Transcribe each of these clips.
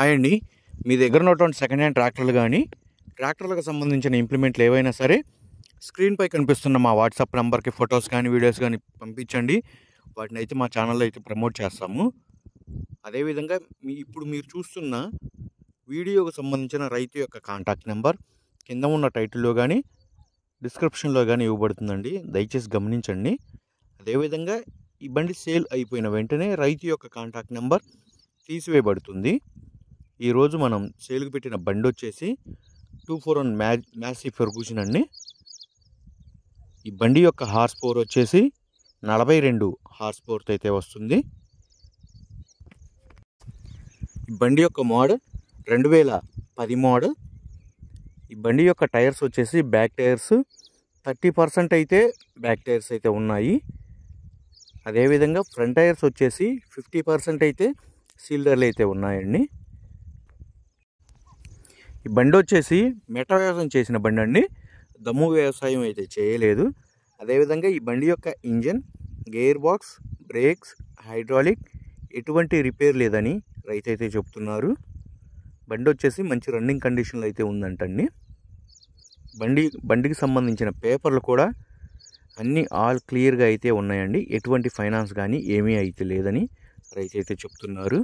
Hi అండి, మీ దగ్గర ఉన్నటువంటి సెకండ్ హ్యాండ్ ట్రాక్టర్లు కానీ ట్రాక్టర్లకు సంబంధించిన ఇంప్లిమెంట్లు ఏవైనా సరే స్క్రీన్పై కనిపిస్తున్న మా వాట్సాప్ నెంబర్కి ఫొటోస్ కానీ వీడియోస్ కానీ పంపించండి. వాటిని అయితే మా ఛానల్లో అయితే ప్రమోట్ చేస్తాము. అదేవిధంగా ఇప్పుడు మీరు చూస్తున్న వీడియోకు సంబంధించిన రైతు యొక్క కాంటాక్ట్ నెంబర్ కింద ఉన్న టైటిల్లో కానీ డిస్క్రిప్షన్లో కానీ ఇవ్వబడుతుందండి, దయచేసి గమనించండి. అదేవిధంగా ఈ బండి సేల్ అయిపోయిన వెంటనే రైతు యొక్క కాంటాక్ట్ నెంబర్ తీసివేయబడుతుంది. ఈరోజు మనం సేల్కి పెట్టిన బండి వచ్చేసి 241 మ్యాసీ ఫెర్గూసన్ అండి. ఈ బండి యొక్క హార్స్ పవర్ వచ్చేసి 42 హార్స్ పవర్తో అయితే వస్తుంది. ఈ బండి యొక్క మోడల్ 2010 మోడల్. ఈ బండి యొక్క టైర్స్ వచ్చేసి బ్యాక్ టైర్స్ 30% అయితే బ్యాక్ టైర్స్ అయితే ఉన్నాయి. అదేవిధంగా ఫ్రంట్ టైర్స్ వచ్చేసి 50% అయితే సీల్డర్లు అయితే ఉన్నాయండి. ఈ బండి వచ్చేసి మెట్ట వ్యవసాయం చేసిన బండి అండి, దమ్ము వ్యవసాయం అయితే చేయలేదు. అదేవిధంగా ఈ బండి యొక్క engine, gear box, brakes, hydraulic ఎటువంటి రిపేర్ లేదని రైతు అయితే చెప్తున్నారు. బండి వచ్చేసి మంచి రన్నింగ్ కండిషన్లో అయితే ఉందంటండి. బండికి సంబంధించిన పేపర్లు కూడా అన్నీ ఆల్ క్లియర్గా అయితే ఉన్నాయండి. ఎటువంటి ఫైనాన్స్ కానీ ఏమీ అయితే లేదని రైతు అయితే చెప్తున్నారు.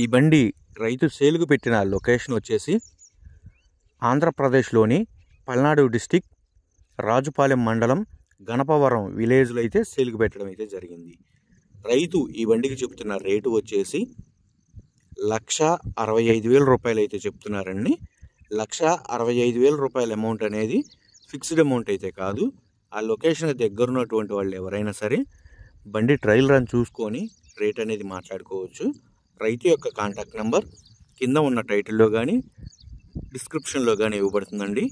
ఈ బండి రైతు సేలుకు పెట్టిన లొకేషన్ వచ్చేసి ఆంధ్రప్రదేశ్లోని పల్నాడు డిస్టిక్ రాజుపాలెం మండలం గణపవరం విలేజ్లో అయితే సేలుకు పెట్టడం అయితే జరిగింది. రైతు ఈ బండికి చెప్తున్న రేటు వచ్చేసి 1,65,000 రూపాయలు అయితే చెప్తున్నారండి. 1,65,000 రూపాయల అమౌంట్ అనేది ఫిక్స్డ్ అమౌంట్ అయితే కాదు. ఆ లొకేషన్ దగ్గరున్నటువంటి వాళ్ళు ఎవరైనా సరే బండి ట్రయల్ రన్ చూసుకొని రేట్ అనేది మాట్లాడుకోవచ్చు. రైతు యొక్క కాంటాక్ట్ నెంబర్ కింద ఉన్న టైటిల్లో కానీ డిస్క్రిప్షన్లో కానీ ఇవ్వబడుతుందండి.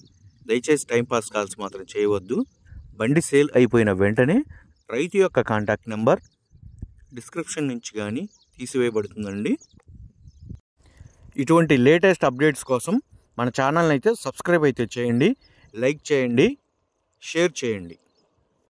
దయచేసి టైంపాస్ కాల్స్ మాత్రం చేయవద్దు. బండి సేల్ అయిపోయిన వెంటనే రైతు యొక్క కాంటాక్ట్ నెంబర్ డిస్క్రిప్షన్ నుంచి కానీ తీసివేయబడుతుందండి. ఇటువంటి లేటెస్ట్ అప్డేట్స్ కోసం మన ఛానల్ని అయితే సబ్స్క్రైబ్ అయితే చేయండి, లైక్ చేయండి, షేర్ చేయండి.